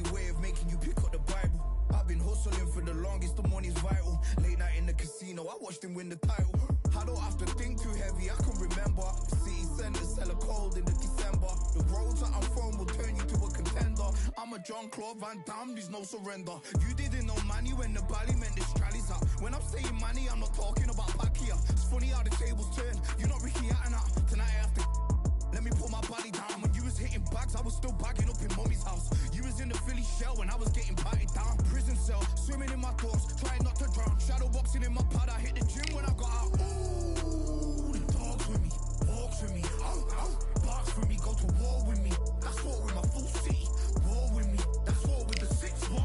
funny way of making you pick up the Bible. I've been hustling for the longest, the money's vital. Late night in the casino, I watched him win the title. I don't have to think too heavy, I can remember. The city center, sell a cold in the December. The roads that I'm from will turn you to a contender. I'm a Jean-Claude Van Damme, there's no surrender. You didn't know money when the bally meant the strallies up. When I'm saying money, I'm not talking about Pacquiao. It's funny how the tables turn, you're not Ricky Hatton out. Tonight I have to let me put my body down. When you was hitting bags, I was still bagging up in mommy's house. You was in the Philly shell when I was getting patted down. Prison cell, swimming in my thoughts, trying not to drown. Shadow boxing in my pad, I hit the gym when I got out. Ooh, the dogs with me, walks with me, barks with me, go to war with me. That's war with my full city, war with me. That's war with the 6-1.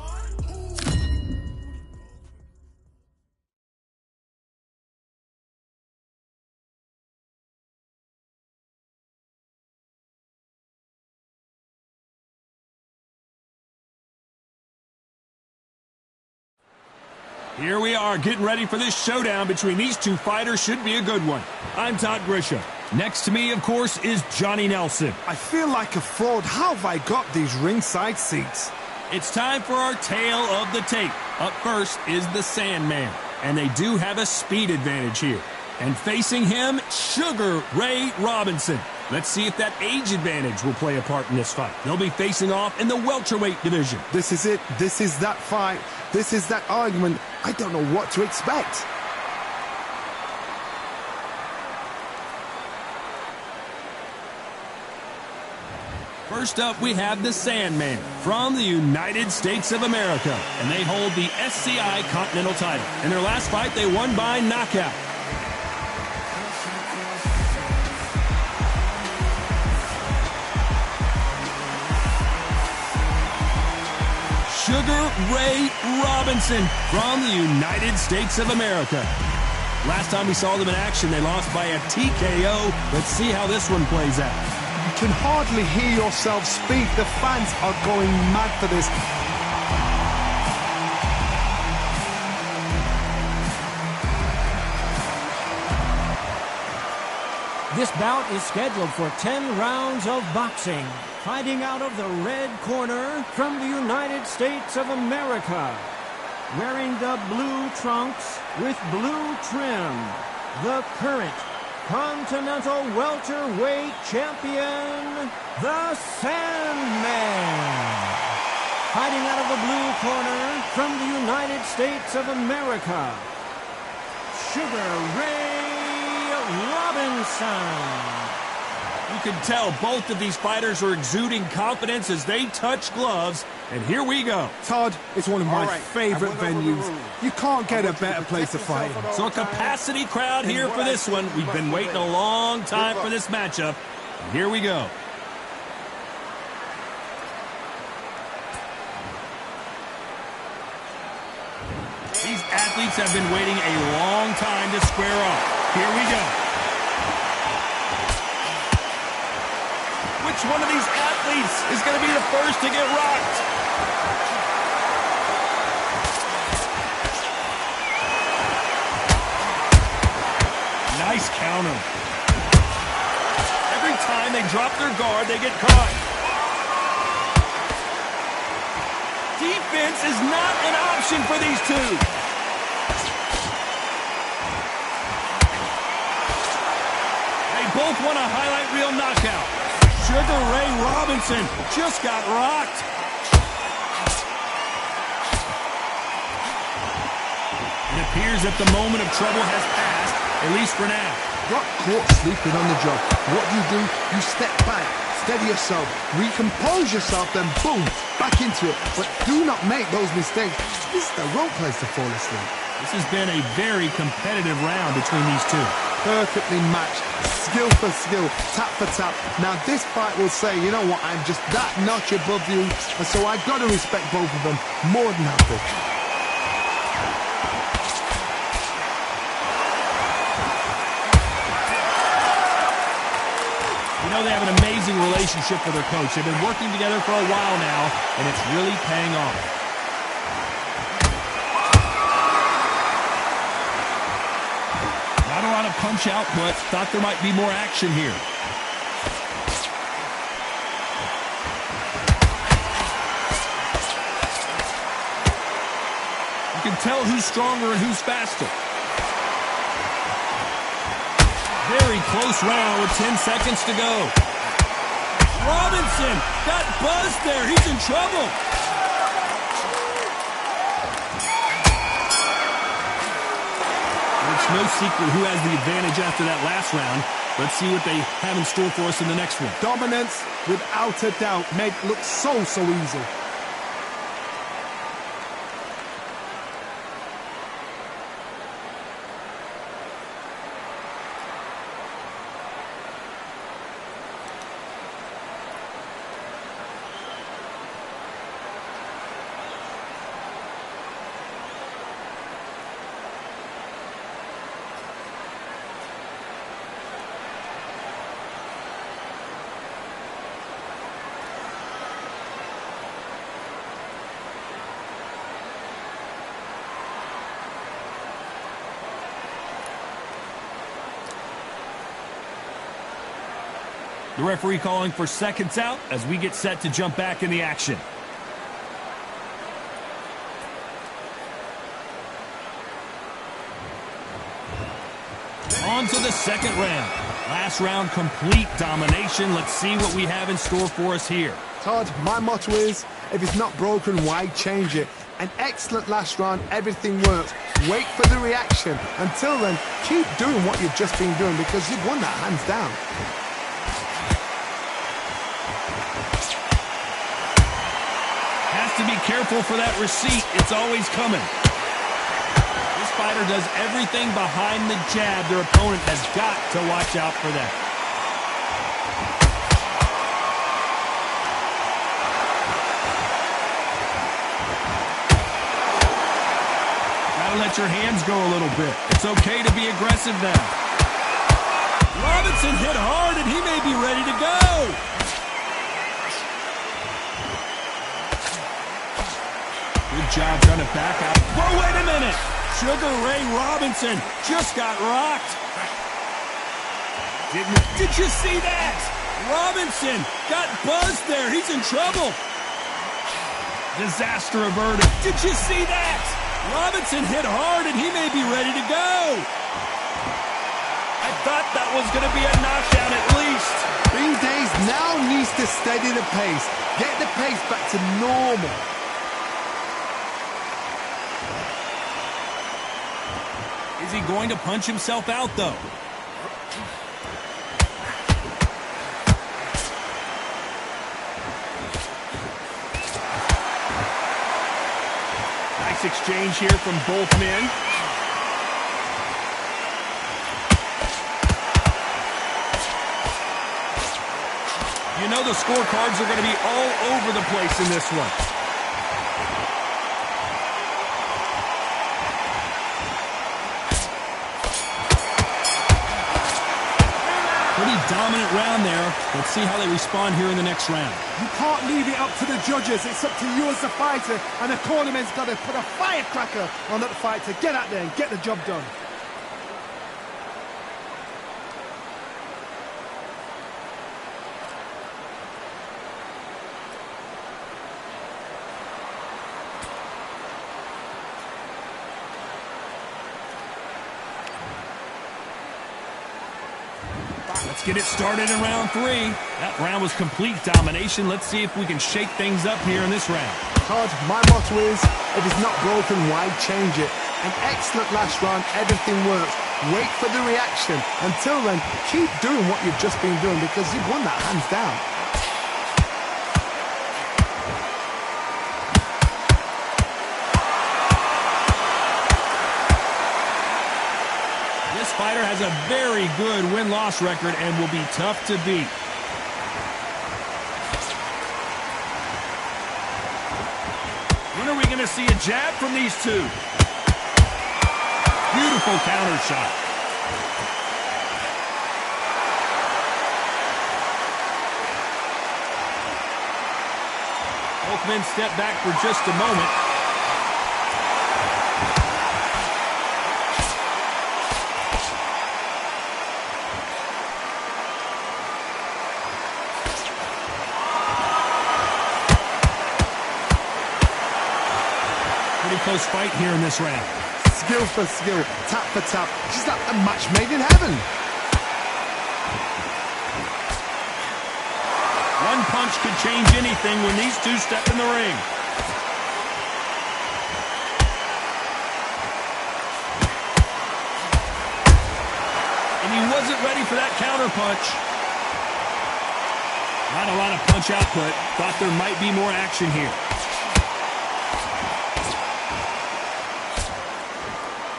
Here we are getting ready for this showdown between these two fighters. Should be a good one. I'm Todd Grisham. Next to me, of course, is Johnny Nelson. I feel like a fraud. How have I got these ringside seats? It's time for our tale of the tape. Up first is the Sandman, and they do have a speed advantage here. And facing him, Sugar Ray Robinson. Let's see if that age advantage will play a part in this fight. They'll be facing off in the welterweight division. This is it. This is that fight. This is that argument. I don't know what to expect. First up, we have the Sandman from the United States of America, and they hold the SCI Continental title. In their last fight, they won by knockout. Sugar Ray Robinson from the United States of America. Last time we saw them in action, they lost by a TKO. Let's see how this one plays out. You can hardly hear yourself speak. The fans are going mad for this. This bout is scheduled for 10 rounds of boxing. Fighting out of the red corner from the United States of America. Wearing the blue trunks with blue trim. The current Continental Welterweight Champion, the Sandman. Fighting out of the blue corner from the United States of America. Sugar Ray Robinson. You can tell both of these fighters are exuding confidence as they touch gloves. And here we go. Todd, it's one of my favorite venues. You can't get a better place to fight. So a capacity crowd here for this one. We've been waiting a long time for this matchup. And here we go. These athletes have been waiting a long time to square off. Here we go. Which one of these athletes is going to be the first to get rocked? Nice counter. Every time they drop their guard, they get caught. Defense is not an option for these two. They both want a highlight reel knockout. Sugar Ray Robinson just got rocked. It appears that the moment of trouble has passed, at least for now. Got caught sleeping on the job. What do? You step back, steady yourself, recompose yourself, then boom, back into it. But do not make those mistakes. This is the wrong place to fall asleep. This has been a very competitive round between these two. Perfectly matched, skill for skill, tap for tap. Now this fight will say, you know what, I'm just that notch above you, and so I've got to respect both of them more than happy. You know, they have an amazing relationship with their coach. They've been working together for a while now, and it's really paying off. Not a lot of punch out, but thought there might be more action here. tell who's stronger and who's faster. Very close round with 10 seconds to go. Robinson got buzzed there. He's in trouble. It's no secret who has the advantage after that last round. Let's see what they have in store for us in the next one. Dominance, without a doubt, made it look so easy. The referee calling for seconds out as we get set to jump back in the action. On to the second round. Last round, complete domination. Let's see what we have in store for us here. Todd, my motto is, if it's not broken, why change it? An excellent last round, everything works. Wait for the reaction. Until then, keep doing what you've just been doing because you've won that hands down. Has to be careful for that receipt. It's always coming. This fighter does everything behind the jab. Their opponent has got to watch out for that. Gotta let your hands go a little bit. It's okay to be aggressive now. Robinson hit hard and he may be ready to go. Good job trying to back out. Whoa, wait a minute. Sugar Ray Robinson just got rocked. Did you see that? Robinson got buzzed there. He's in trouble. Disaster averted. Did you see that? Robinson hit hard and he may be ready to go. I thought that was going to be a knockdown at least. Green Days now needs to steady the pace. Get the pace back to normal. Is he going to punch himself out, though? Nice exchange here from both men. You know the scorecards are going to be all over the place in this one. Dominant round there. Let's see how they respond here in the next round. You can't leave it up to the judges. It's up to you as the fighter, and the tournament's got to put a firecracker on that fight to get out there and get the job done. Let's get it started in round 3. That round was complete domination. Let's see if we can shake things up here in this round. Todd, my motto is, if it's not broken, why change it? An excellent last round, everything works. Wait for the reaction. Until then, keep doing what you've just been doing because you've won that hands down. This fighter has a very good win-loss record and will be tough to beat. When are we going to see a jab from these two? Beautiful counter shot. Both men step back for just a moment. Pretty close fight here in this round. Skill for skill, tap for tap. She's like a match made in heaven. One punch could change anything when these two step in the ring. And he wasn't ready for that counter punch. Not a lot of punch output. Thought there might be more action here.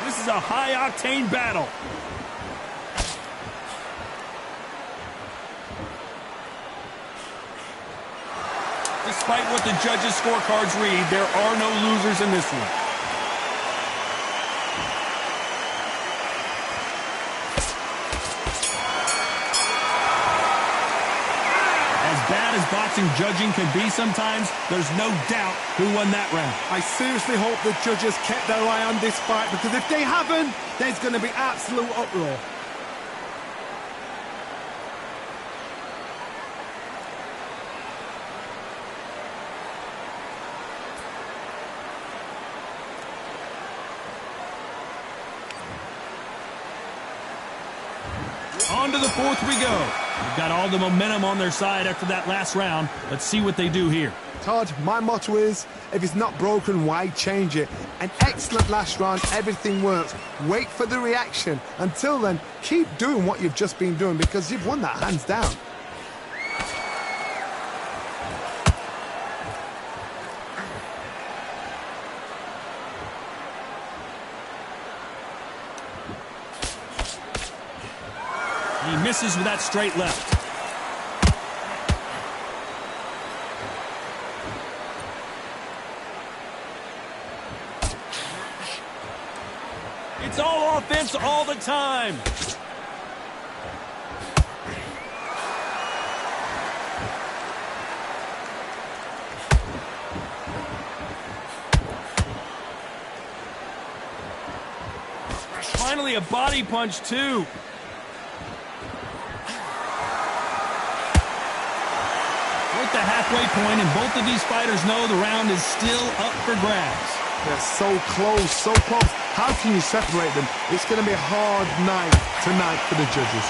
This is a high-octane battle. Despite what the judges' scorecards read, there are no losers in this one. As bad as boxing judging can be sometimes, there's no doubt who won that round. I seriously hope the judges kept their eye on this fight, because if they haven't, there's going to be absolute uproar. On to the fourth we go. They've got all the momentum on their side after that last round. Let's see what they do here. Todd, my motto is, if it's not broken, why change it? An excellent last round, everything works. Wait for the reaction. Until then, keep doing what you've just been doing, because you've won that hands down. He misses with that straight left. It's all offense all the time. Finally, a body punch, too. The halfway point, and both of these fighters know the round is still up for grabs. They're so close, so close. How can you separate them? It's going to be a hard night tonight for the judges.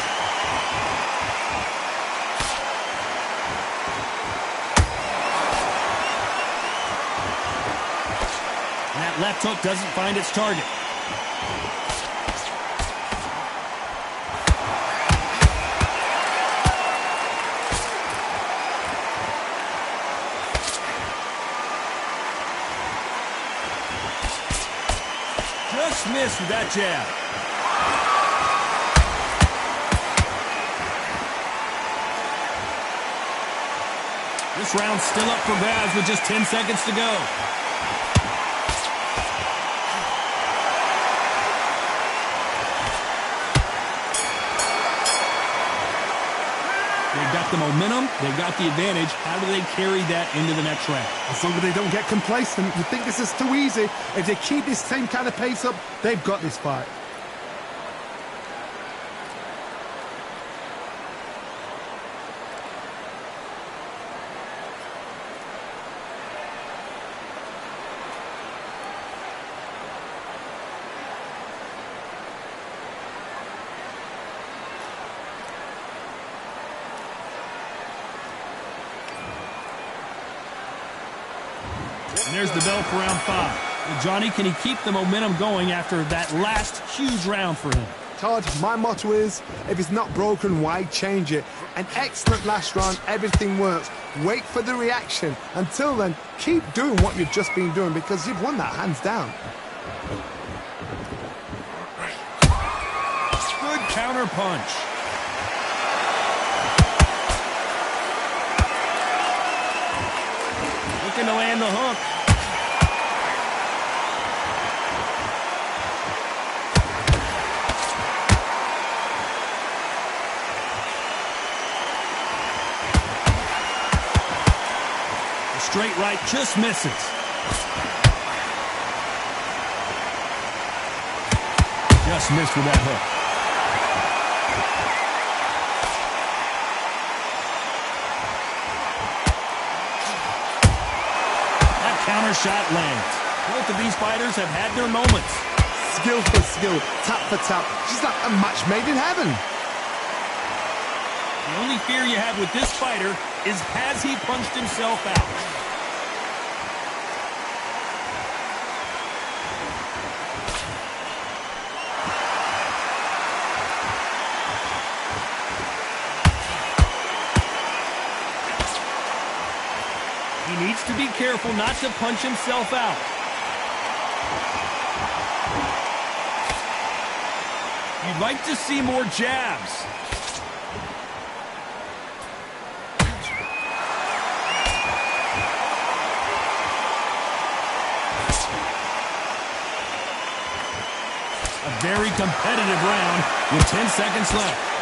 And that left hook doesn't find its target. Just missed with that jab. This round's still up for grabs with just 10 seconds to go. They've got the momentum, they've got the advantage. How do they carry that into the next round? As long as they don't get complacent, you think this is too easy. If they keep this same kind of pace up, they've got this fight. And there's the bell for round 5. Well, Johnny, can he keep the momentum going after that last huge round for him? Todd, my motto is, if it's not broken, why change it? An excellent last round, everything works. Wait for the reaction. Until then, keep doing what you've just been doing, because you've won that hands down. Good counter punch. Looking to land the hook. The straight right just misses. Just missed with that hook. Counter shot lands. Both of these fighters have had their moments. Skill for skill, tap for tap, just like a match made in heaven. The only fear you have with this fighter is, has he punched himself out? He needs to be careful not to punch himself out. You'd like to see more jabs. A very competitive round with 10 seconds left.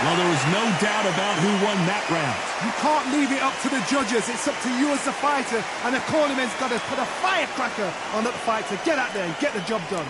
Well, there was no doubt about who won that round. You can't leave it up to the judges. It's up to you as the fighter, and the cornerman's got to put a firecracker on that fight to get out there and get the job done.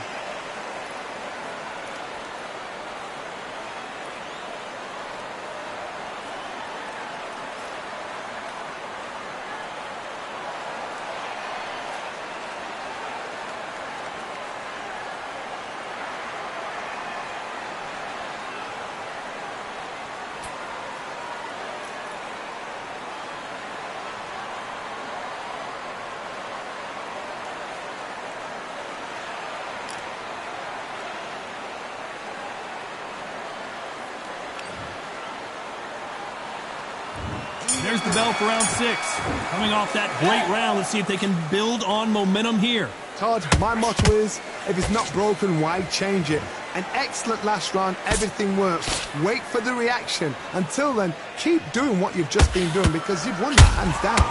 There's the bell for round 6. Coming off that great round, let's see if they can build on momentum here. Todd, my motto is, if it's not broken, why change it? An excellent last round, everything works. Wait for the reaction. Until then, keep doing what you've just been doing because you've won that hands down.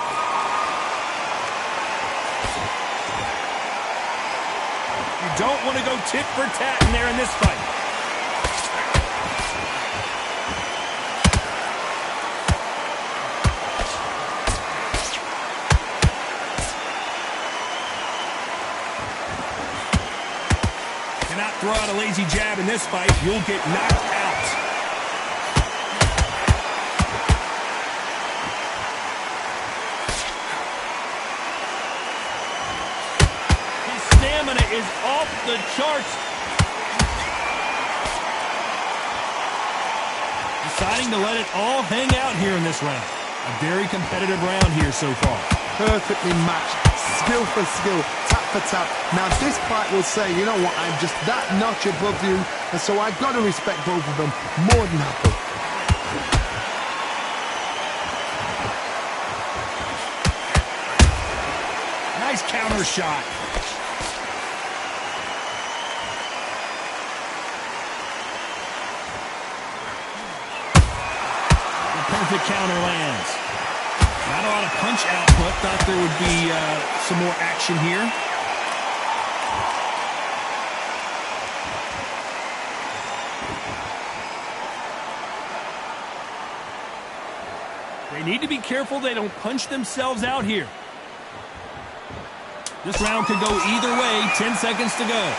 You don't want to go tit for tat in there in this fight. Throw out a lazy jab in this fight, you'll get knocked out. His stamina is off the charts. Deciding to let it all hang out here in this round. A very competitive round here so far. Perfectly matched, skill for skill, tap for tap. Now this fight will say, you know what, I'm just that notch above you, and so I've got to respect both of them more than happy. Nice counter shot. The perfect counter lands. Not a lot of punch output. Thought there would be some more action here. They need to be careful they don't punch themselves out here. This round could go either way. 10 seconds to go.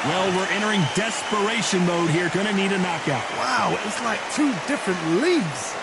Well, we're entering desperation mode here. Gonna need a knockout. Wow, it's like two different leagues.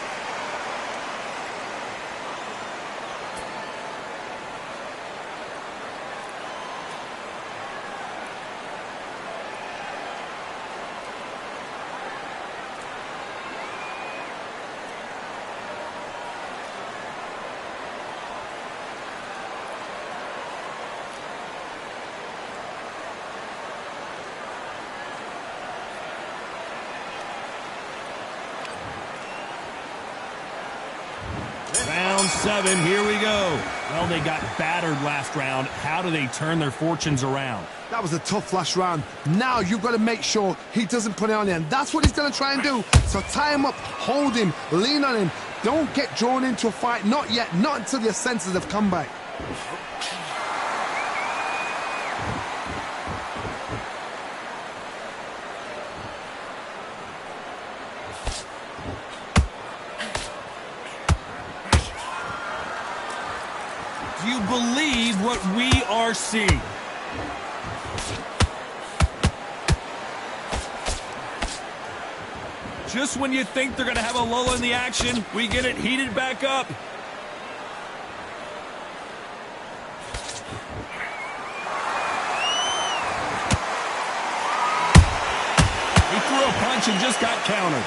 Round 7, here we go. Well, they got battered last round. How do they turn their fortunes around? That was a tough last round. Now you've got to make sure he doesn't put it on you, and that's what he's going to try and do. So tie him up, hold him, lean on him. Don't get drawn into a fight. Not yet. Not until your senses have come back. Do you believe what we are seeing? Just when you think they're going to have a lull in the action, we get it heated back up. He threw a punch and just got countered.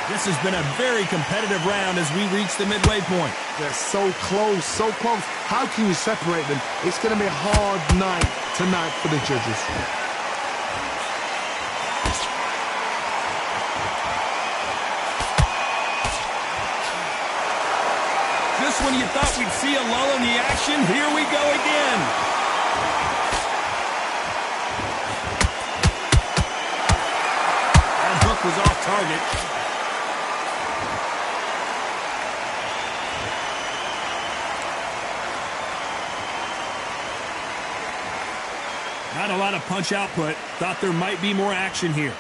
This has been a very competitive round as we reach the midway point. They're so close, so close. How can you separate them? It's going to be a hard night tonight for the judges. Just when you thought we'd see a lull in the action, here we go again. That hook was off target. Not a lot of punch output. Thought there might be more action here.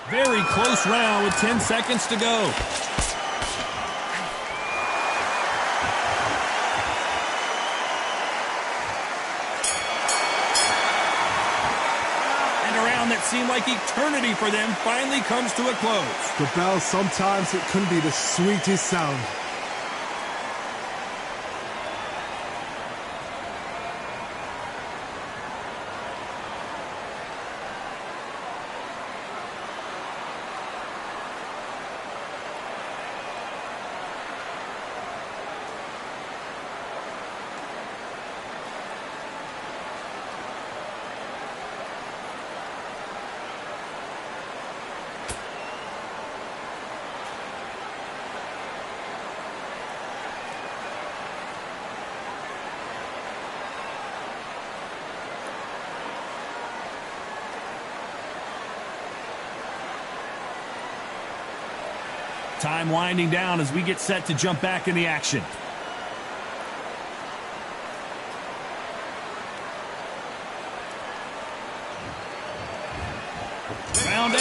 Very close round with 10 seconds to go. And a round that seemed like eternity for them finally comes to a close. The bell, sometimes it can be the sweetest sound. Time winding down as we get set to jump back in the action. Round 8,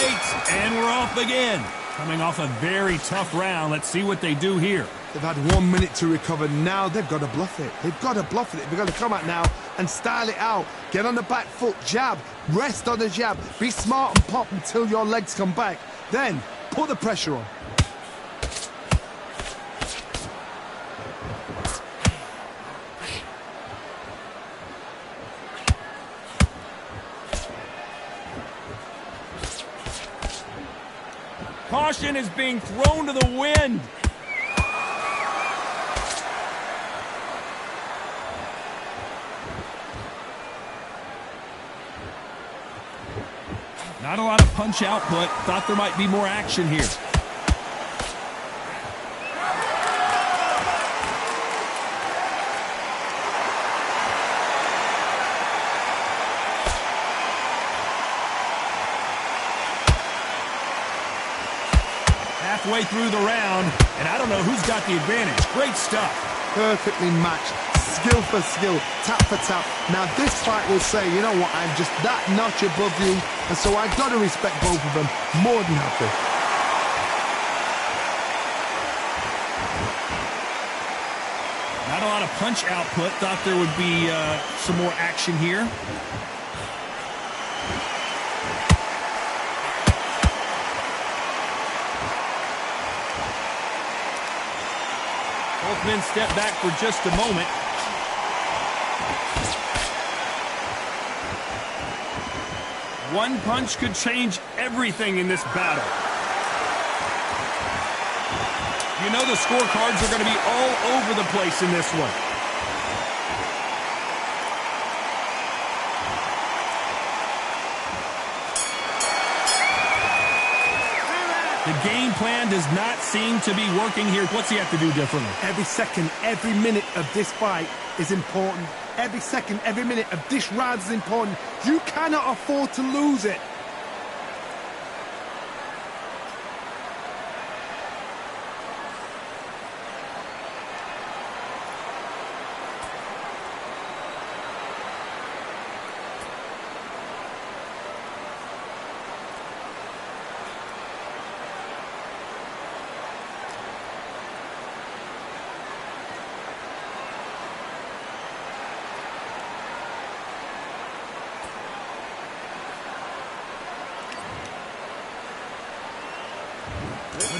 and we're off again. Coming off a very tough round. Let's see what they do here. They've had 1 minute to recover. Now they've got to bluff it. They've got to bluff it. They've got to come out now and style it out. Get on the back foot, jab, rest on the jab. Be smart and pop until your legs come back. Then put the pressure on. Caution is being thrown to the wind. Not a lot of punch output. Thought there might be more action here. Halfway through the round, and I don't know who's got the advantage. Great stuff. Perfectly matched, skill for skill, tap for tap. Now this fight will say, you know what, I'm just that notch above you, and so I've got to respect both of them more than happy. Not a lot of punch output. Thought there would be some more action here. Both men step back for just a moment. One punch could change everything in this battle. You know the scorecards are going to be all over the place in this one. The game plan does not seem to be working here. What's he have to do differently? Every second, every minute of this fight is important. Every second, every minute of this round is important. You cannot afford to lose it.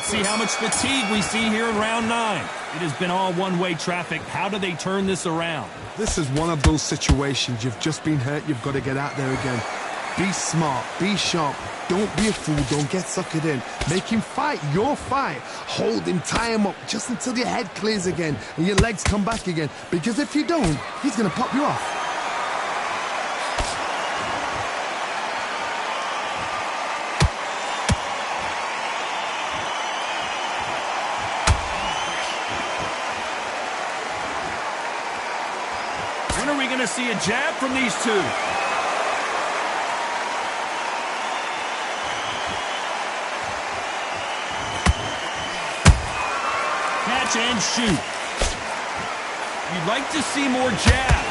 Let's see how much fatigue we see here in round 9. It has been all one-way traffic. How do they turn this around? This is one of those situations. You've just been hurt. You've got to get out there again. Be smart. Be sharp. Don't be a fool. Don't get suckered in. Make him fight your fight. Hold him. Tie him up just until your head clears again and your legs come back again. Because if you don't, he's going to pop you off. When are we going to see a jab from these two? Catch and shoot. You'd like to see more jabs.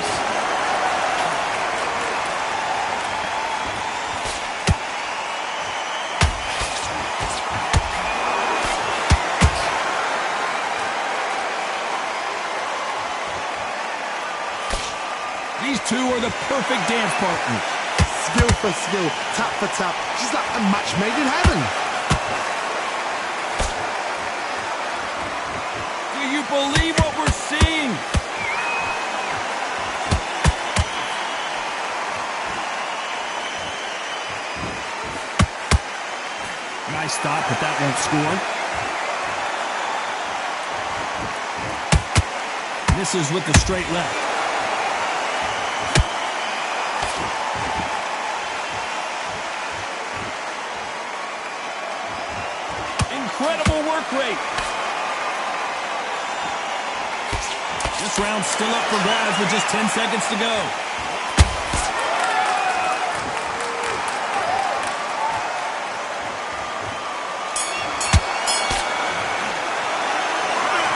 These two are the perfect dance partners. Skill for skill, tap for tap, just like a match made in heaven. Do you believe what we're seeing? Nice stop, but that won't score. Misses with the straight left. Incredible work rate. This round's still up for grabs with just 10 seconds to go.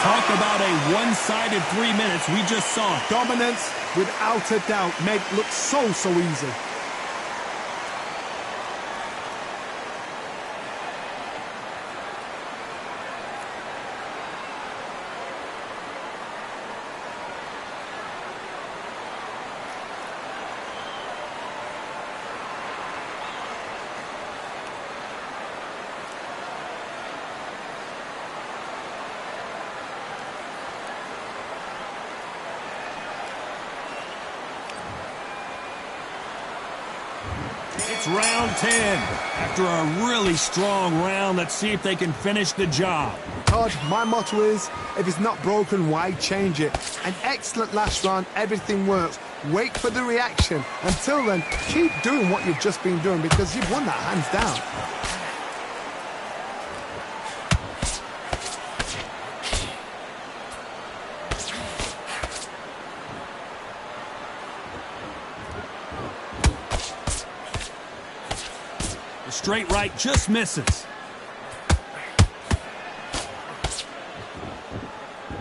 Talk about a one-sided 3 minutes. We just saw it. Dominance, without a doubt, made look so easy. It's round 10. After a really strong round, let's see if they can finish the job. Todd, my motto is, if it's not broken, why change it? An excellent last round, everything works. Wait for the reaction. Until then, keep doing what you've just been doing because you've won that hands down. The straight right just misses.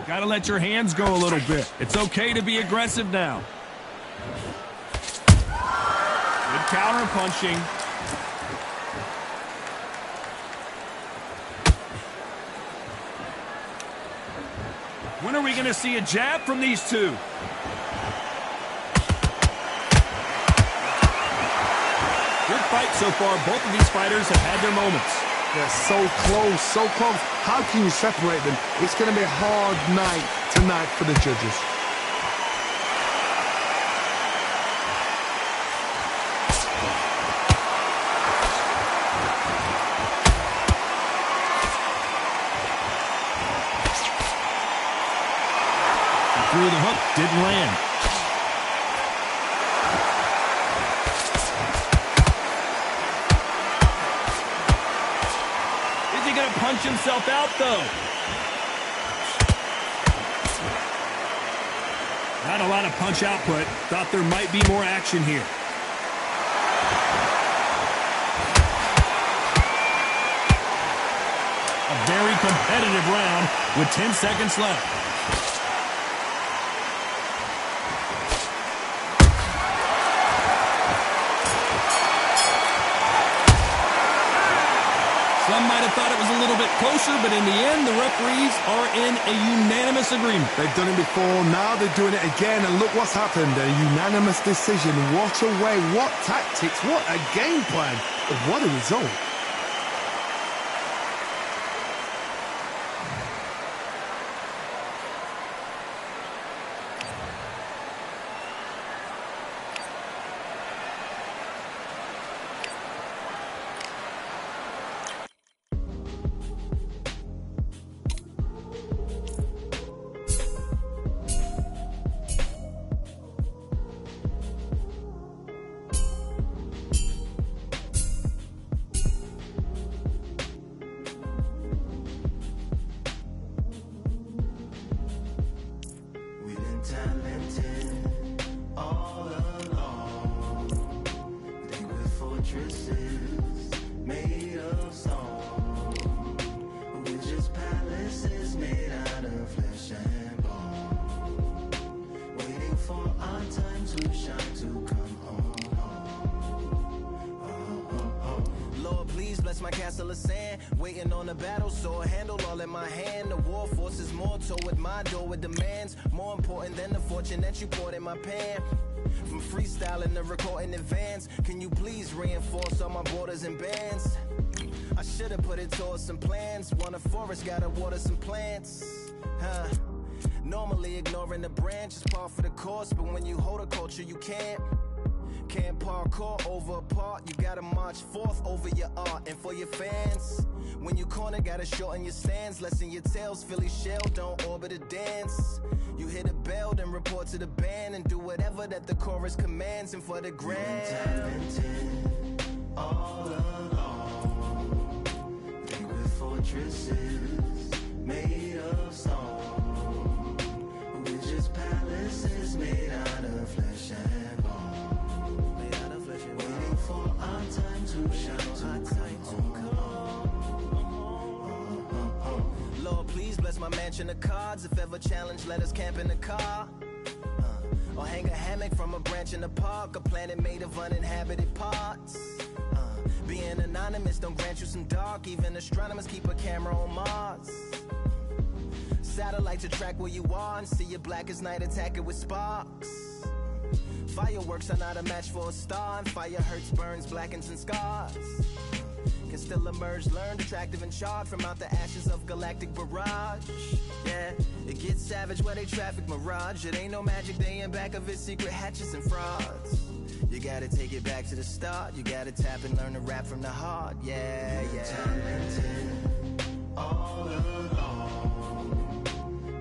Got to let your hands go a little bit. It's okay to be aggressive now. Good counter punching. When are we going to see a jab from these two? Good fight so far. Both of these fighters have had their moments. They're so close, so close. How can you separate them? It's going to be a hard night tonight for the judges. Threw the hook, didn't land. Is he going to punch himself out, though? Not a lot of punch output. Thought there might be more action here. A very competitive round with 10 seconds left. Some might have thought it was a little bit closer, but in the end, the referees are in a unanimous agreement. They've done it before, now they're doing it again, and look what's happened. A unanimous decision. What a way, what tactics, what a game plan, what a result. Once my castle is sand, waiting on the battle sword, handle all in my hand. The war forces mortal with my door with demands more important than the fortune that you poured in my pan. From freestyling to recording advance, can you please reinforce all my borders and bands? I should've put it towards some plans. Want a forest, gotta water some plants. Normally ignoring the branch is par for the course, but when you hold a culture you can't parkour over a part. You gotta march forth over your art and for your fans. When you corner, gotta shorten your stance. Lessen your tails, Philly shell, don't orbit a dance. You hit a bell, then report to the band and do whatever that the chorus commands. And for the grand, talented all along. Think with fortresses made of stone. We're just palaces made out of flesh and bone. Waiting for our time to shine, Lord, please bless my mansion of cards. If ever challenged, let us camp in the car. Or hang a hammock from a branch in the park. A planet made of uninhabited parts. Being anonymous don't grant you some dark. Even astronomers keep a camera on Mars. Satellite to track where you are and see you black as night, attack it with sparks. Fireworks are not a match for a star, and fire hurts, burns, blackens, and scars. Can still emerge, learned, attractive, and charred from out the ashes of galactic barrage. Yeah, it gets savage where they traffic mirage. It ain't no magic day in back of it, secret hatches and frauds. You gotta take it back to the start. You gotta tap and learn to rap from the heart. Yeah, yeah. Talented all along.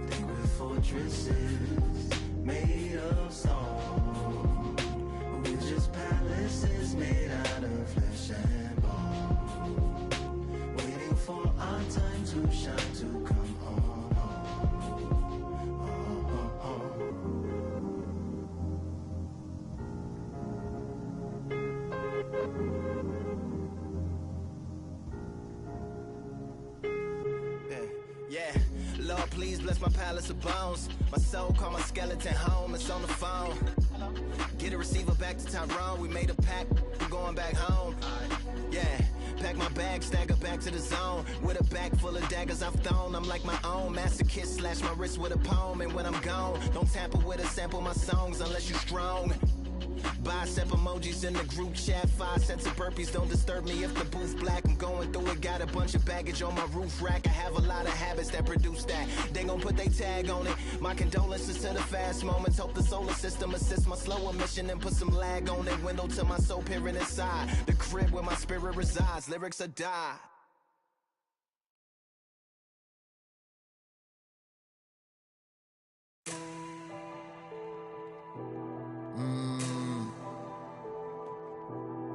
Think with fortresses made of stone. We're just palaces made out of flesh and bone. Waiting for our time to shine, to come home. Yeah, Lord, please bless my palace of bones. My soul call my skeleton home, it's on the phone. Get a receiver back to Tyrone. We made a pact, we're going back home. Yeah, pack my bag, stagger back to the zone. With a bag full of daggers I've thrown. I'm like my own masochist, slash my wrist with a poem. And when I'm gone, don't tamper with or sample my songs unless you're strong. Bicep emojis in the group chat. 5 sets of burpees, don't disturb me if the booth black. I'm going through it, got a bunch of baggage on my roof rack. I have a lot of habits that produce that. They gon' put they tag on it. My condolences to the fast moments. Hope the solar system assists my slower mission and put some lag on it. Window to my soul peering inside the crib where my spirit resides. Lyrics are die.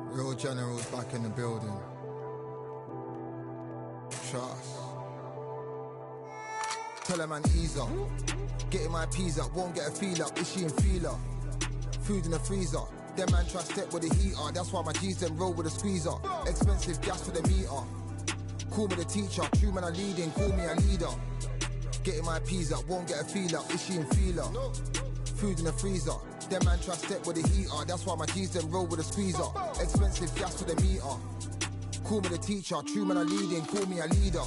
Real generals back in the building. Trust. Tell a man ease up. Getting my peas up, won't get a feel up. Is she in feeler? Food in the freezer. Them man try step with the heater. That's why my G's them roll with a squeezer. Expensive gas for the meter. Call me the teacher. True man I leading, call me a leader. Getting my peas up, won't get a feel up. Is she in feeler? Food in the freezer. Them man try step with the heater. That's why my G's them roll with a squeezer. Expensive gas for the meter. Call me the teacher. True man I leading, call me a leader.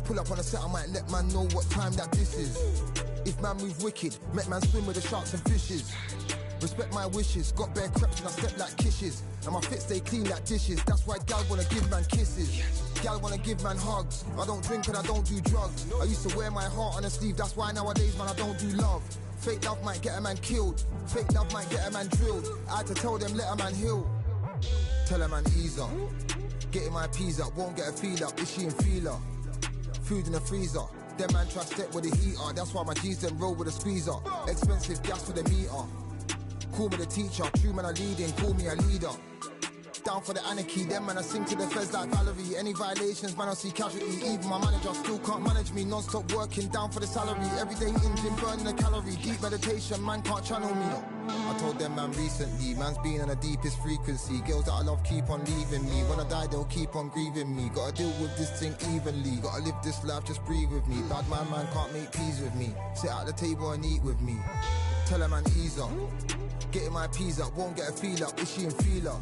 Pull up on the set, I might let man know what time that this is. If man move wicked, make man swim with the sharks and fishes. Respect my wishes, got bare creps and I step like kisses. And my fit stay clean like dishes. That's why gal wanna give man kisses. Gal wanna give man hugs. I don't drink and I don't do drugs. I used to wear my heart on a sleeve. That's why nowadays man I don't do love. Fake love might get a man killed. Fake love might get a man drilled. I had to tell them let a man heal. Tell a man ease up. Getting my peas up, won't get a feel up. Is she in feeler? Food in the freezer. Them man try step with the heater. That's why my G's them roll with a squeezer. Expensive gas for the meter. Call me the teacher. True man I leading, call me a leader. Down for the anarchy, them man I sing to the feds like Valerie. Any violations, man I see casualty. Even my manager still can't manage me. Non-stop working, down for the salary. Everyday in gym, burning a calorie. Deep meditation, man can't channel me. I told them man recently, man's been on the deepest frequency. Girls that I love keep on leaving me. When I die they'll keep on grieving me. Gotta deal with this thing evenly. Gotta live this life, just breathe with me. Bad man can't make peace with me. Sit at the table and eat with me. Tell a man ease up. Getting my peas up, won't get a feel up. Is she in feeler?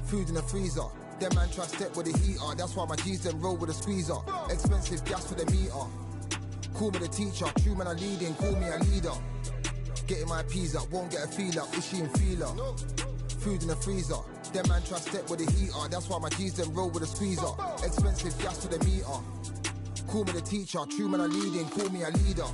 Food in the freezer. Them man try step with the heater. That's why my G's them roll with a squeezer. Expensive gas for the meter. Call me the teacher. True man I leading, call me a leader. Getting my peas up, won't get a feel up. Is she in feeler? Food in the freezer. Them man try step with the heater. That's why my G's them roll with a squeezer. Expensive gas for the meter. Call me the teacher. True man I leading, call me a leader.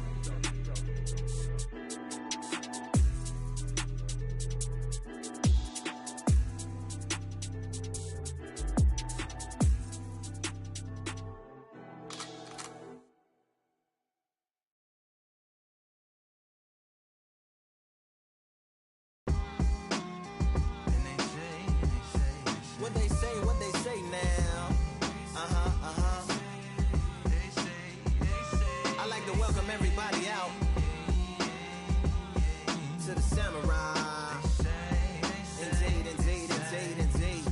What they say now. I like to welcome everybody out to the Samurai. Indeed.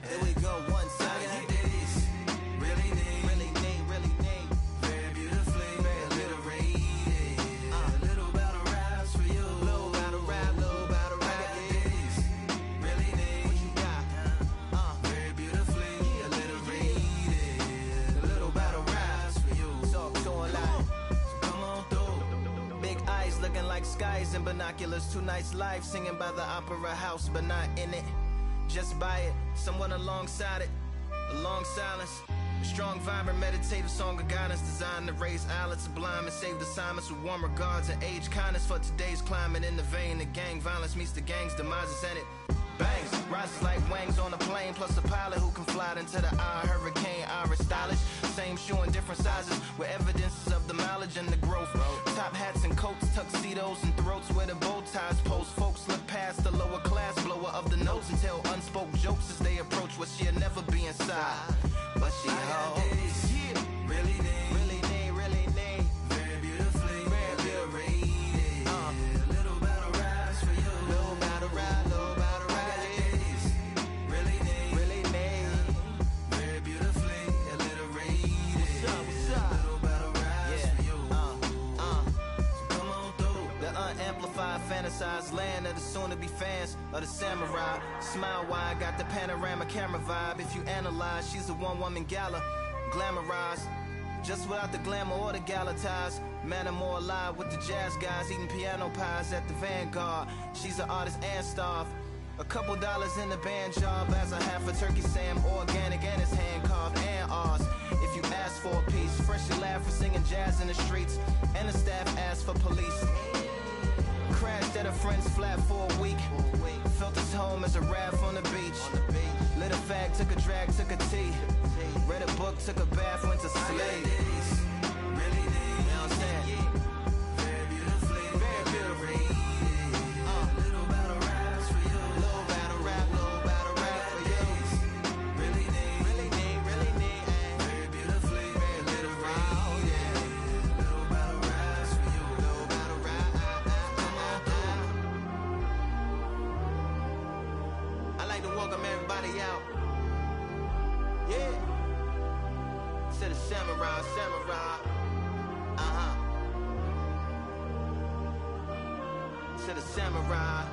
Here we go, one time. Really need. Very beautifully, very alliterated. A little battle raps for you. Little battle rap. Really need. What you got? Very beautifully alliterated. A little battle raps for you. So alive. So come on through. Big eyes looking like skies and binoculars. Two nights live singing by the opera house, but not in it. Just by it, someone alongside it. A long silence. A strong, vibrant, meditative song of guidance designed to raise eyelids sublime and save the assignments with warm regards and age kindness for today's climate. In the vein, the gang violence meets the gang's demises and it bangs. Rises like wings on a plane, plus a pilot who can fly into the eye. Hurricane, Irish stylish. Same shoe in different sizes with evidences of the mileage and the growth. Top hats and coats, tuxedos and throats where the bow ties post. Folks look past the lower class blower of the notes and tell unspoke jokes as they approach what she'll never be inside. But she holds. Really need. Very beautifully, very alliterated. A little battle raps for you. Little battle rap. Really need. Very beautifully alliterated. What's up? Little battle raps for you. So come on through. The unamplified, fantasized land of the soon-to-be fans of the samurai. Smile wide, got the panorama camera vibe. If you analyze, she's a one-woman gala, glamorized, just without the glamour or the gala ties. Man, I'm more alive with the jazz guys, eating piano pies at the Vanguard. She's an artist and staff. A couple dollars in the band job as a half a turkey Sam, organic and it's hand carved and ours. If you ask for a piece, freshly laugh for singing jazz in the streets, and the staff asked for police. Crashed at a friend's flat for a week. Felt his home as a raft on the beach. Lit a fag, took a drag, took a tea. Read a book, took a bath, went to sleep. Really need. You know what I'm saying? Very beautifully, very beautifully. Little battle raps for you. Little battle rap for you. Really need. Very beautifully, very alliterated. Little battle raps for you. Little battle rap. Come on through. I like to welcome everybody out. Yeah. To the samurai. To the samurai.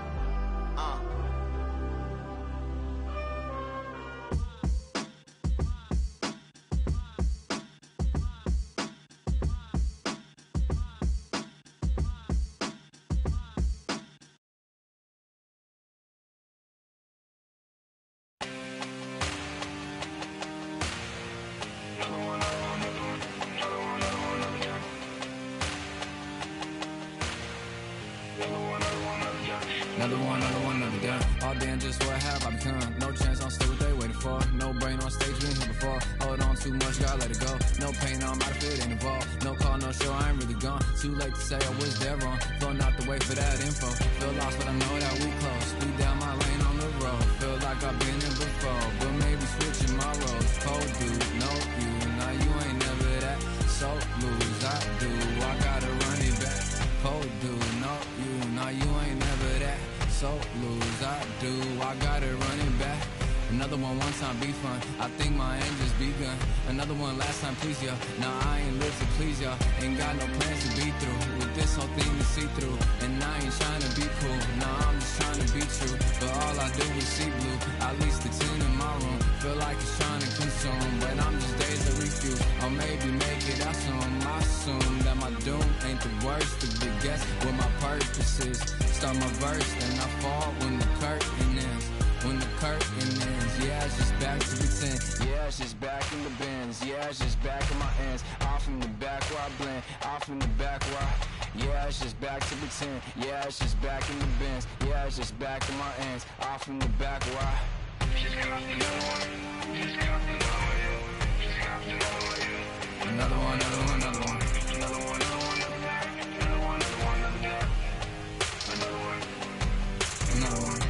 Another gun. All damn, just what have I become? No chance, I'll stay what they waiting for. No brain on stage, been here before. Hold on too much, gotta let it go. No pain, I'm out of it, ain't involved. No call, no show, I ain't really gone. Too late to say I was there wrong. Flown out the way for that info. Feel lost, but I know that we close. Speed down my lane on the road. Feel like I've been here before, but maybe switching my roles. Cold dude, no you, now you ain't never that. So lose, I do, I gotta run it back. Cold dude, no you, now you ain't never that. So lose, I do, I gotta run it back. Another one time be fun, I think my end just begun. Another one last time please ya. Now I ain't live to please ya. Ain't got no plans to be through with this whole thing to see through. And I ain't trying to be cool, nah I'm just trying to be true. But all I do is see blue, at least the 10 in my room. Feel like a emphasis. Start my verse, then I fall when the curtain ends. When the curtain ends, yeah, it's just back to pretend. Yeah, it's just back in the bins. Yeah, it's just back in my ends. Off in the back where I blend. Off in the back where I... Yeah, it's just back to pretend. Yeah, it's just back in the bins. Yeah, it's just back in my ends. Off in the back where I... Another one, another one, another one. Another one, another one, another one, another one, another one. Another one.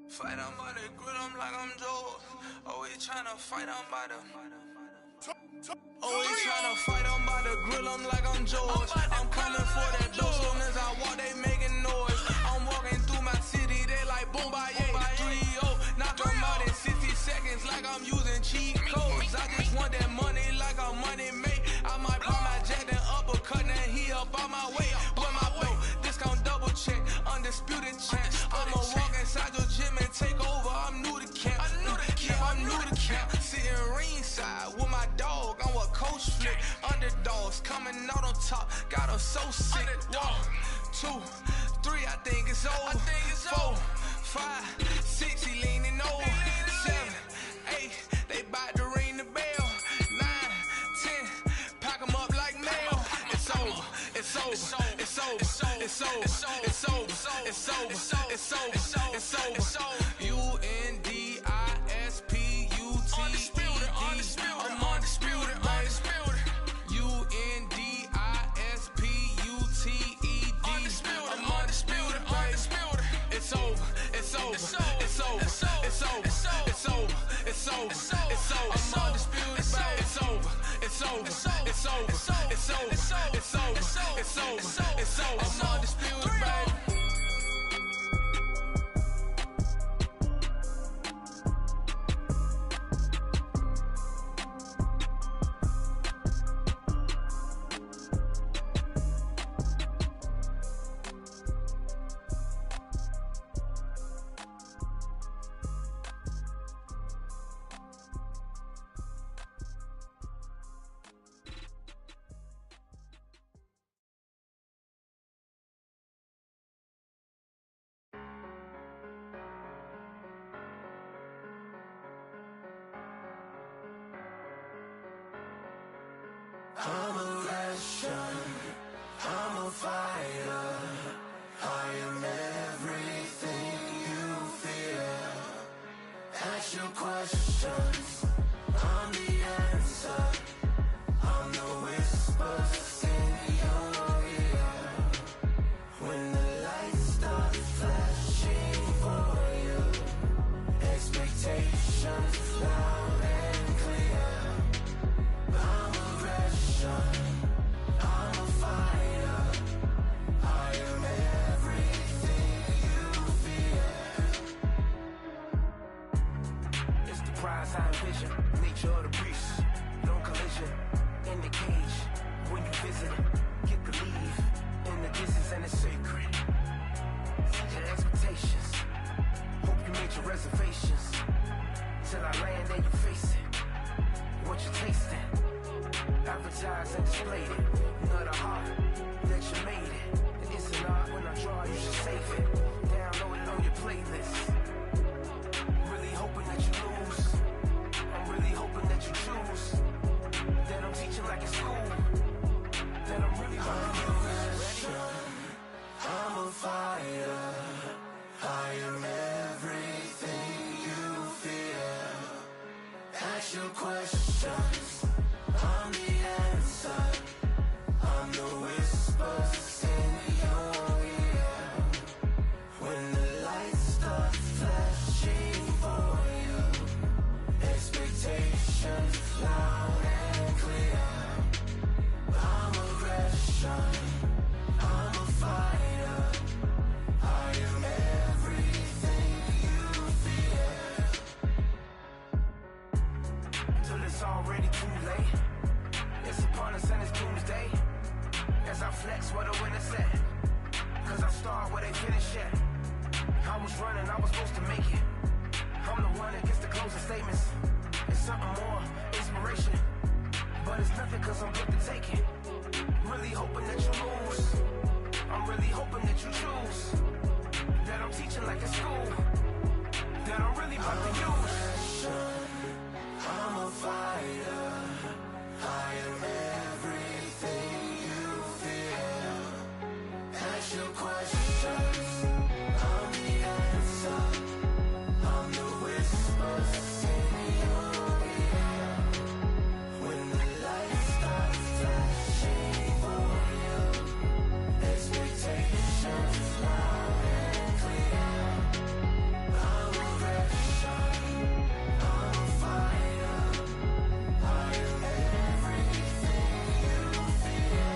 Fight on by the grill, I'm like I'm Joe. Always tryna fight on by the... Always tryna fight on by the grill, I'm like I'm George. I'm coming for that dough, soon as I walk, they making noise. I'm walking through my city, they like boom, by 3-0. Knock them out in 60 seconds like I'm using cheat codes. I just want that money like I'm money made. I might pop my jet and uppercut, and he up on my way. With my belt, discount double check, undisputed champ. I'ma walk inside your gym and take over, I'm new to camp. Yeah, I'm new to camp. Sitting ringside with my dog, I'm a coach flick. Underdogs coming out on top, got them so sick. 1, 2, 3, I think it's over. 4, 5, 6, he leaning over. 7, 8, they bout to ring the bell. 9, 10, pack them up like mail. It's over, it's over, it's over, it's over, it's over, it's over, it's over, it's over. Undisputed. I'm undisputed, undisputed. Undisputed. I'm undisputed, undisputed. It's over, it's over, it's over, it's over, it's over, it's over, it's over. I'm undisputed, it's over, it's over, it's over, it's over, it's over, it's over, it's over. I'm undisputed, baby. I'm a Russian, I'm a fighter. I am everything you fear. Ask your questions, I'm the answer. I'm the whispers in your ear. When the lights start flashing for you, expectations loud and clear. I'm a fighter. I am everything you fear. It's the prize I envision. Nature of the beast. No collision. In the cage. When you visit it, get the leave. In the distance and it's sacred. Set your expectations. Hope you made your reservations. Till I land and you face it. What you tasting? Advertise and displayed it. Not a heart that you made it. And it's an art when I draw, you should save it. Download it on your playlist. Really hoping that you lose. I'm really hoping that you choose. That I'm teaching like it's school. That I'm really hoping you I'm a fighter. I am everything you fear. Ask your questions. I'm the answer. I'm the whispers in your ear. When the lights start flashing for you, expectations loud and clear. I'm aggression. I'm a fighter. I am everything you fear. already too late. It's upon us and it's doomsday. As I flex where the winner set. Cause I start where they finish at. I was running, I was supposed to make it. I'm the one that gets the closing statements. It's something more, inspiration. But it's nothing cause I'm good to take it. Really hoping that you lose. I'm really hoping that you choose. That I'm teaching like in school. That I'm really about to use. I'm a fighter. I am everything you feel. Ask your questions. I'm the answer. I'm the whispers in your ear. When the light starts flashing for you, expectations loud and clear. I'm aggression. I'm a fighter. I am everything you fear.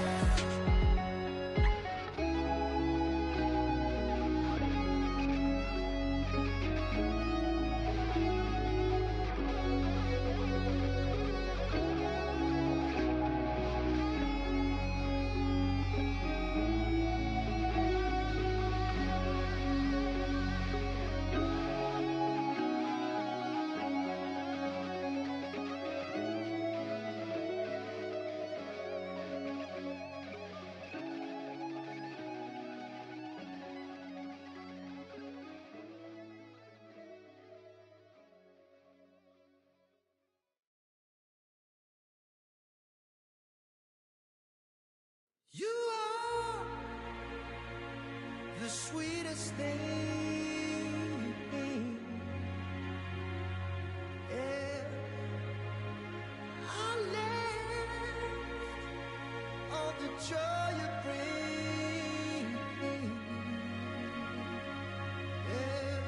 You are the sweetest thing. Yeah. I live all the joy you bring. Yeah.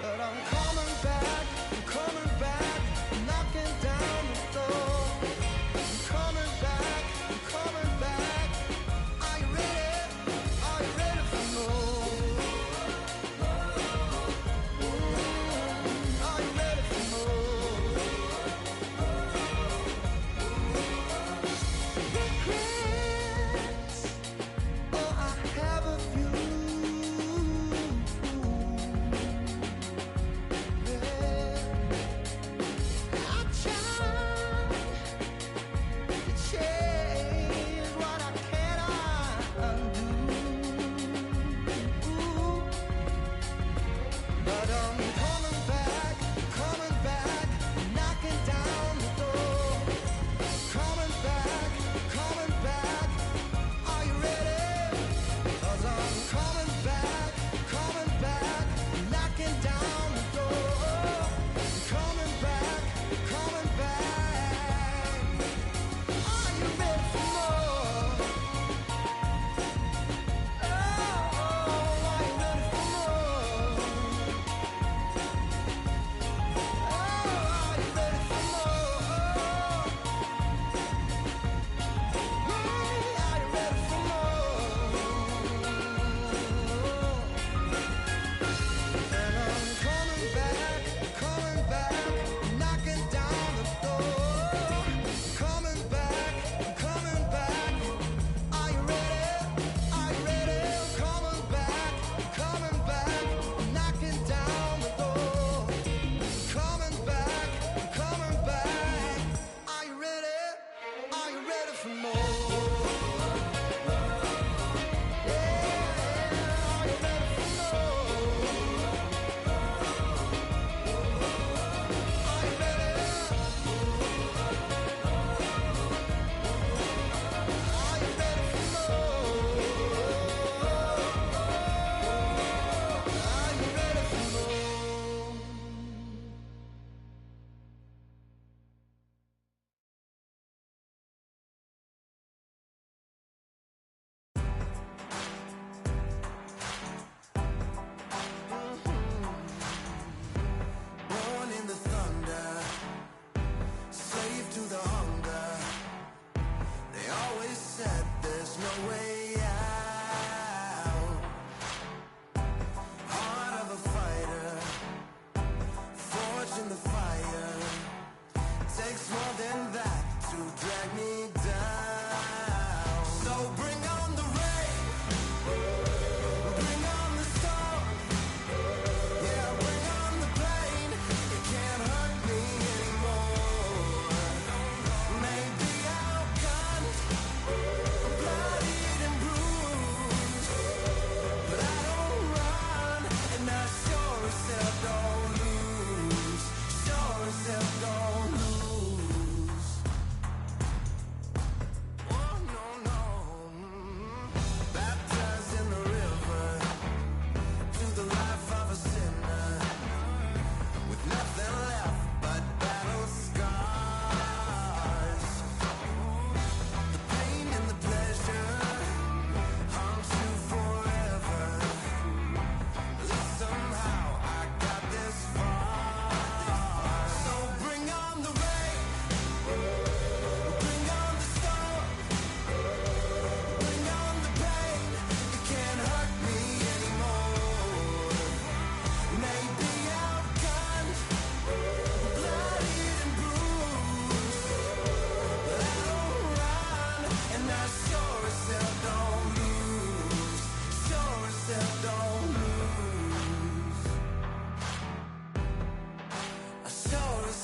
But I'm coming back, knocking down the door. Coming back. Are you ready for more?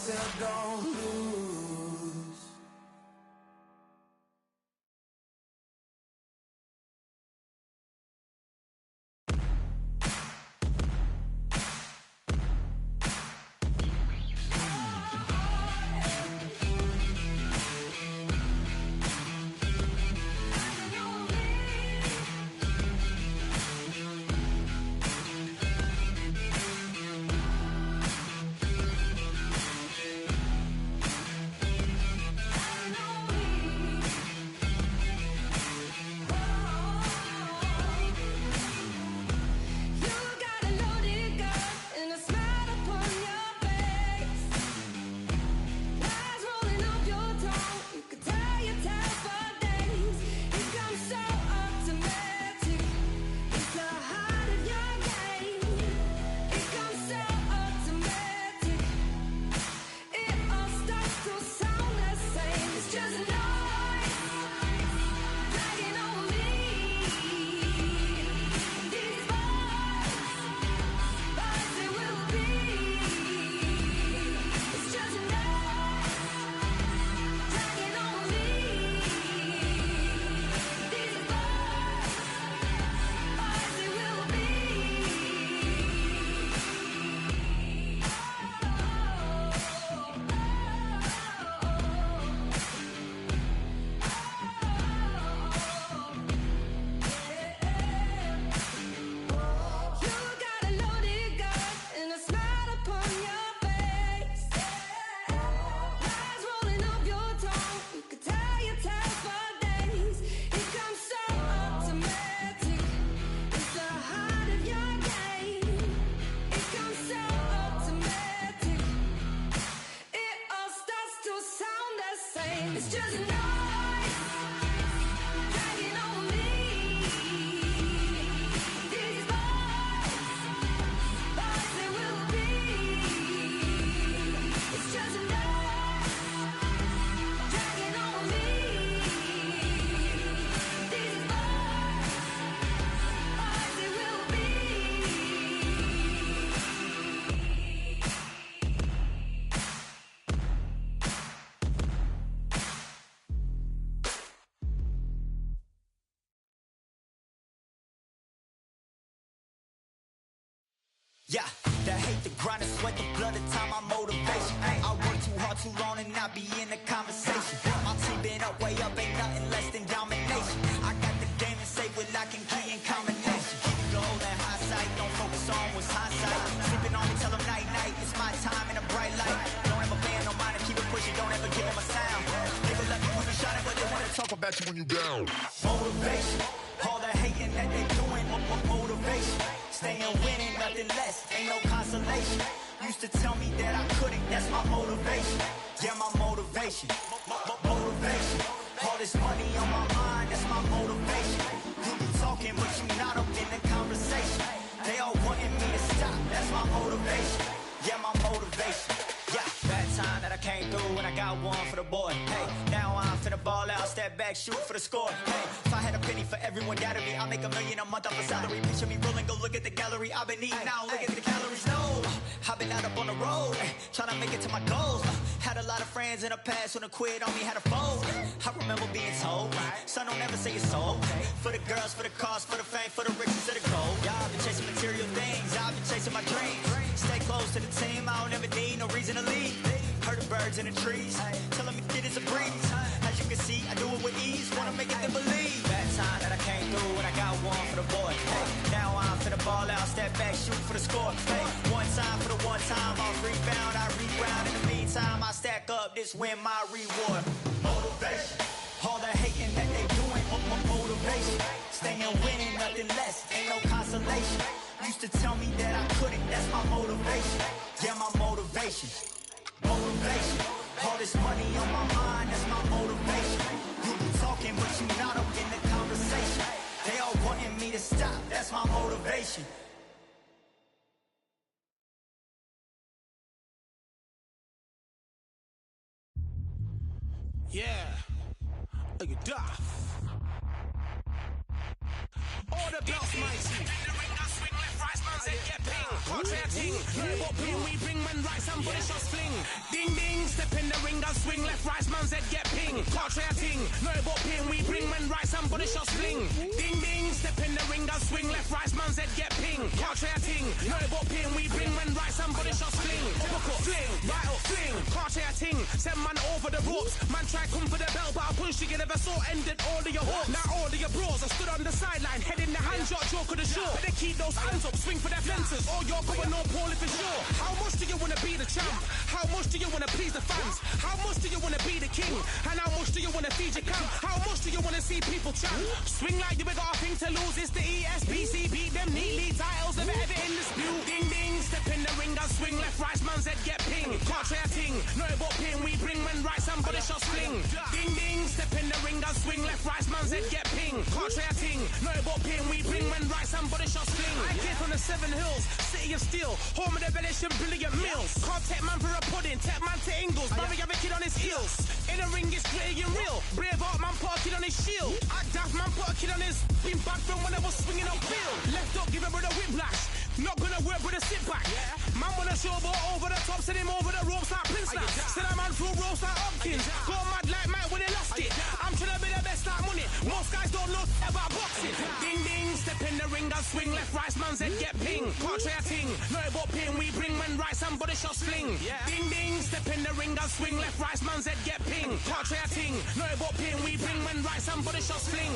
still don't lose. Yeah, the hate, the grind, the sweat, the blood, the time, my motivation. I work too hard, too long, and not be in the conversation. My team been up, way up, ain't nothing less than domination. I got the game and say with lock and key and combination. Keep the goal in high sight, don't focus on what's hindsight. Sleeping on me, tell them night, night, it's my time in a bright light. Don't ever band, no mind, and keep it pushing, don't ever give them a sound. Nigga let me when you shot it, but they wanna talk about you when you down. Motivation, all the hating that they doing, motivation. Staying winning, nothing less, ain't no consolation. Used to tell me that I couldn't, that's my motivation. Yeah, my motivation, motivation. All this money on my mind, that's my motivation. You be talking, but you not up in the conversation. They all wanting me to stop, that's my motivation. Yeah, my motivation. Yeah, that time that I came through and I got one for the boy. Hey, now I'm finna ball out, step back, shoot for the score. Hey, if I had a penny for everyone doubted me, I'll make $1 million a month off a salary. Picture me rolling, go look at the gallery. I've been eating now, look at the calories. No, I've been out up on the road, trying to make it to my goals. Had a lot of friends in the past when I quit on me, had a fold. I remember being told, son, don't ever say it's so. For the girls, for the cars, for the fame, for the riches, for the gold. Yeah, I've been chasing material things, I've been chasing my dreams. Stay close to the team, I don't ever need no reason to leave. Heard the birds in the trees, telling me it is a breeze. As you can see, I do it with ease, wanna make it then believe. That time that I came through and I got one for the boy. Hey, now I'm finna ball out, step back, shoot for the score. Hey, one time for the one time, I'll rebound, I reground. In the meantime, I stack up, this win my reward. Motivation, all the hating that they doing, motivation. Staying winning, nothing less, ain't no consolation. Used to tell me that I couldn't, that's my motivation. Yeah, my motivation, motivation. All this money on my mind, that's my motivation. You be talking, but you not up in the conversation. They all wanting me to stop, that's my motivation. Yeah, look at that. All the bells mighty. In the ring, I swing left, right, man, say get ping. Contrary ting, no what ping, we bring man right, somebody shots fling. Ding, ding. Can't try a ting. No about pain we bring when right somebody shot sling. Ding ding, step in the ring and swing. Left right man's head get ping. Can't try a ting. No about pain we bring when right somebody shot sling. Uppercut, fling, right up, fling. Can't try a ting. Send man over the ropes. Man try come for the bell, but I punch you never saw ended all of your hopes. Now all of your bros are stood on the sideline, head in the hand shot, joke of the show. Better keep those hands up, swing for their fences. Or you're going no Paul if it's sure. How much do you wanna be the champ? How much do you wanna please the fans? How much do you wanna be the king? And how much do you wanna feed your camp? How much do you wanna see people champ? Swing like you got a thing to lose. It's the ESPC, beat them neatly. Titles never ever in dispute. Ding ding, step in the ring and swing. Left right man's head get ping. Can't try a ting. No about pain we bring when right somebody shot sling. Ding ding, step in the ring and swing. Left right man's head get ping. Can't try a ting. No about pain we bring when right somebody shot sling. I came from the 7 Hills, city of steel, home of the village and brilliant meals. Can't take man for a pudding, take man to Ingles. Barry have a kid on his heels. In a ring it's gritty and real. Braveheart man put a kid on his shield. Act daft man put a kid on his. Been back from when I was swinging on field. Left up, give him with a whiplash. Not gonna work with a sit back. Man wanna show ball over the top, send him over the ropes like Prince now. Send a man through ropes like Hopkins. Go mad like Mike when he lost it. I'm trying to be the best like money. Most guys don't know about boxing. Ding ding, step in the ring and swing. Left right man's head get ping. Can't try a ting. No about pain we bring when right somebody shot sling. Ding ding, step in the ring and swing. Left right man's head get ping. Can't try a ting. No about pain we bring when right somebody shot sling.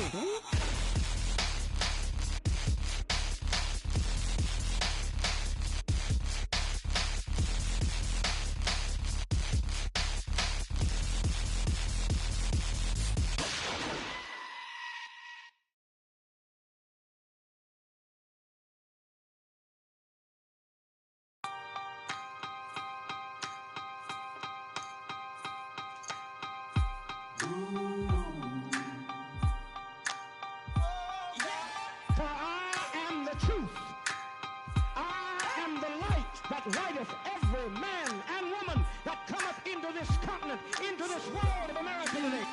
Lighteth every man and woman that cometh into this continent, into this world of America today.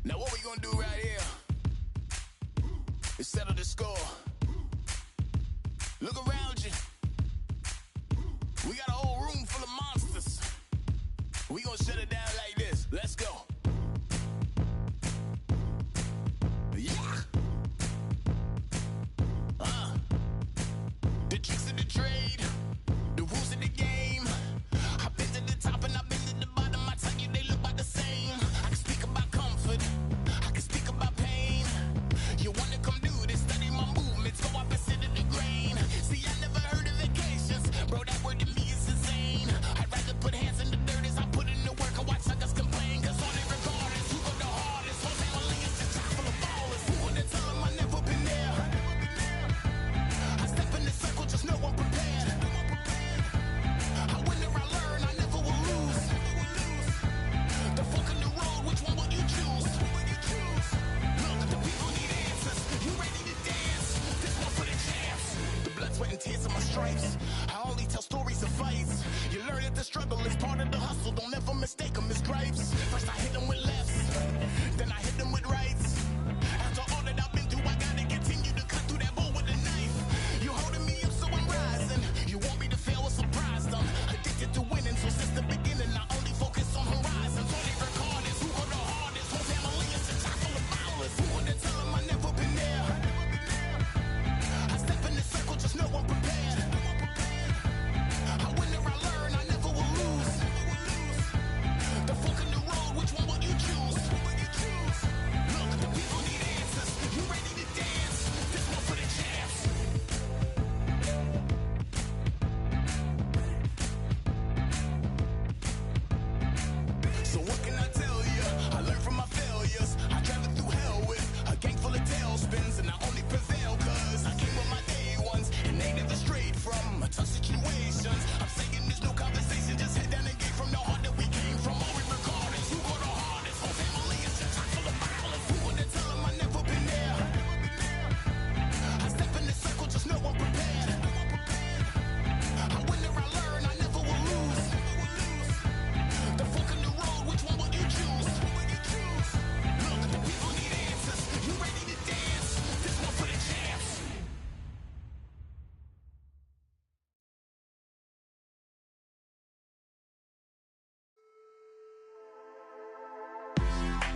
Now what we gonna do right here is settle the score. Look around you. We got a whole room full of monsters. We gonna shut it down like this. Let's go. Yeah. The tricks of the trade, the rules of the game. I've been to the top and I've been to the bottom. I tell you they look about the same. I can speak about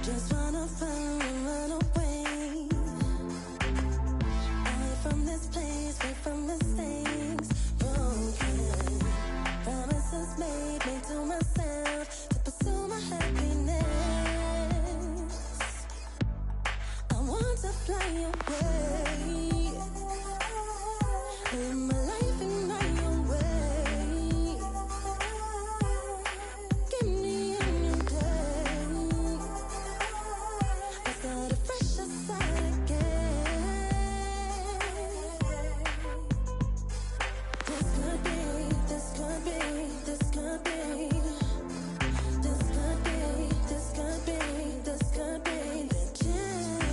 Just wanna run away. Away from this place, away from mistakes. Broken promises made to myself to pursue my happiness. I want to fly away. Live my life in my own way. Give me a new day. I start a fresh start again. This could be, this could be, this could be. This could be, this could be, this could be the chance.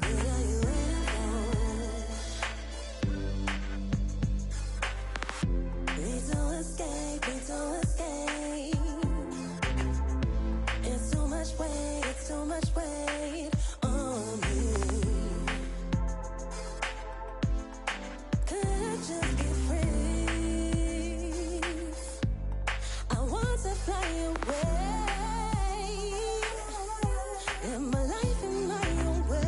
What are you waiting for? Need to escape, need to escape. It's too much weight, it's too much weight on me. Could I just be free? I want to fly away. Live my life in my own way.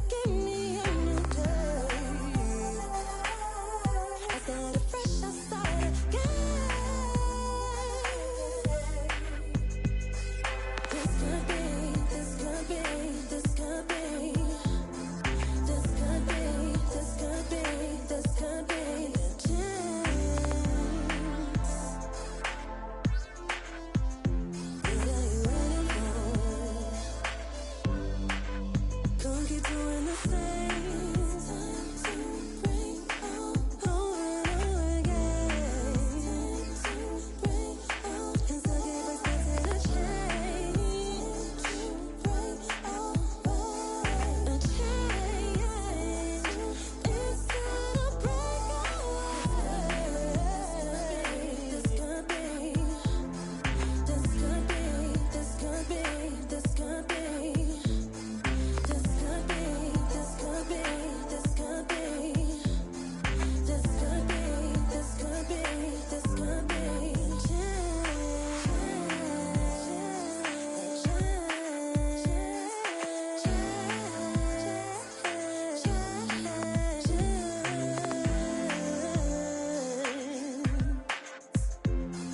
Give me a new day. I start a fresh start again. This could be, this could be, this could be. This could be, this could be, this could be the chance. What are you waiting for? Don't keep doing the same. Time to break out, over and over again. Time to break out, 'cause I gave expected a change. Break out, a change. It's gonna break out. This could be, this could be, this could be, this could be. This could be, this could be, this could be. This could be, this could be, this could be.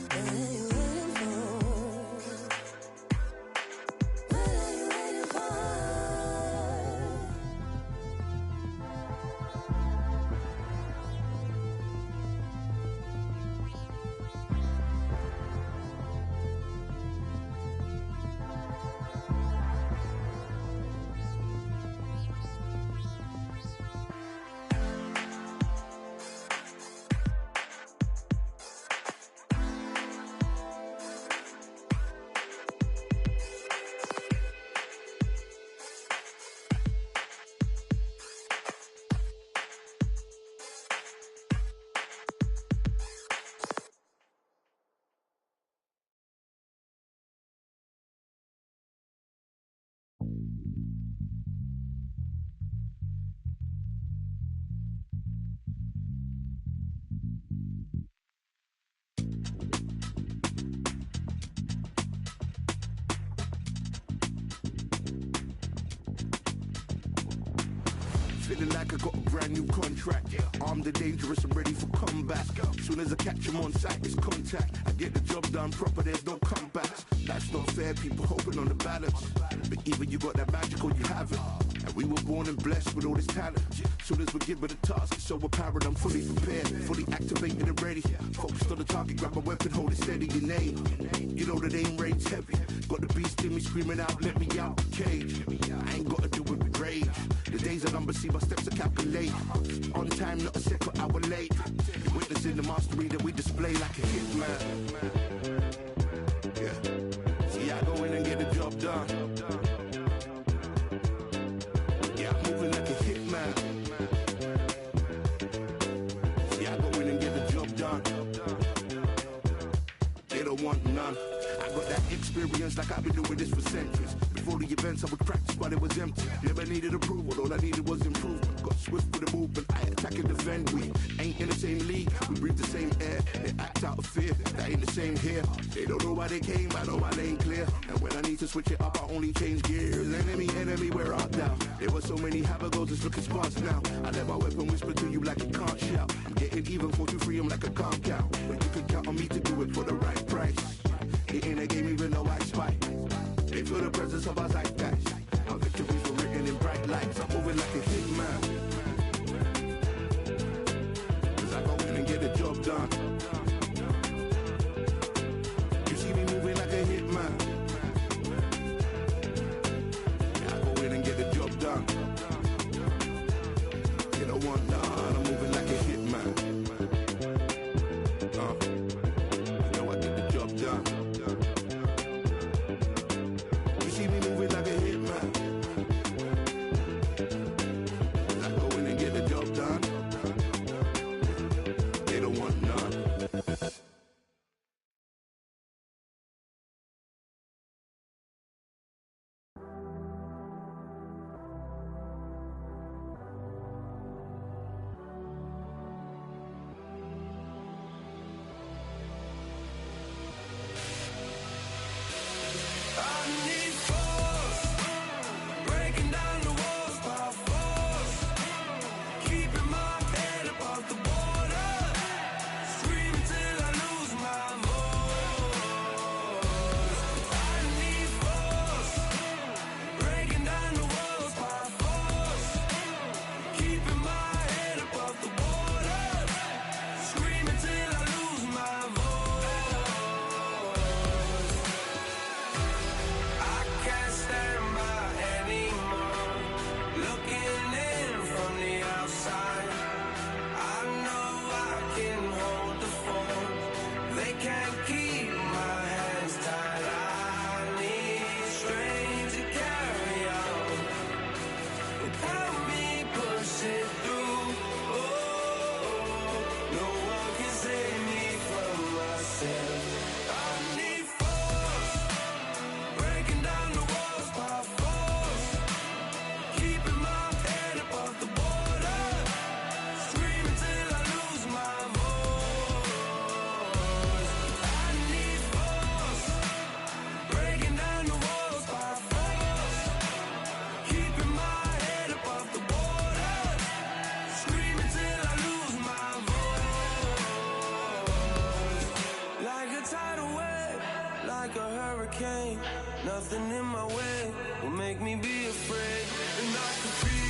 What are you waiting for? What are you waiting for? Feeling like I got a brand new contract. Armed and dangerous and ready for combat. Soon as I catch him on sight, it's contact. I get the job done proper, there's no comebacks. Life's not fair, people hoping on the balance. But either you got that magic or you haven't. And we were born and blessed with all this talent. Soon as we're given the task, it's so apparent I'm fully prepared, fully activated and ready. Focused on the target, grab my weapon, hold it steady, your name. You know the aim range heavy. Got the beast in me screaming out, let me out the cage. I ain't gotta do it with rage. The days are numbered, see my steps are calculate. On time, not a second hour late. You're witnessing the mastery that we display like a hitman. Yeah. See, I go in and get the job done. Yeah, I'm moving like a hitman. See, I go in and get the job done. They don't want none. I got that experience like I've been doing this for centuries. Before the events I would practice but it was empty. Never needed approval, all I needed was improvement. Got swift with the movement, I attack and defend. We ain't in the same league, we We breathe the same air, they act out of fear. That ain't the same here. They don't know why they came, I know my lane clear. And when I need to switch it up, I only change gears. Enemy, we're out down. There were so many have-a-goes, it's looking sparse now. I let my weapon whisper to you like it can't shout. I'm getting even 4-2-3, I'm like a calm count. But you can count on me to do it for the right price. It ain't a game even though I spy. They feel the presence of our zeitgeist. Our victories were written in bright lights. I'm moving like a hitman. Cause I go in and get the job done. You see me moving like a hitman. Yeah, I go in and get the job done. You don't want none, I'm moving like a hitman. You know I get the job done. You see me moving like a hitman. I go in and get the job done. They don't want none. I need force, breaking down the walls by force, keeping my head above the border, screaming till I lose my voice. I need force, breaking down the walls by force, keeping my head above the border, screaming till I lose my voice. I can't stand by anymore, looking in from the outside. I know I can hold the fort, they can't keep my hands tied. I need strength to carry on, help me push it through. Oh, no one can save me from myself. I need force, breaking down the walls by force, keeping my head above the border, screaming till I lose my voice. I need force, breaking down the walls by force, keeping my head above the border, screaming till I lose my voice. Like a tidal wave, like a hurricane, nothing in my way will make me be afraid. And I can feel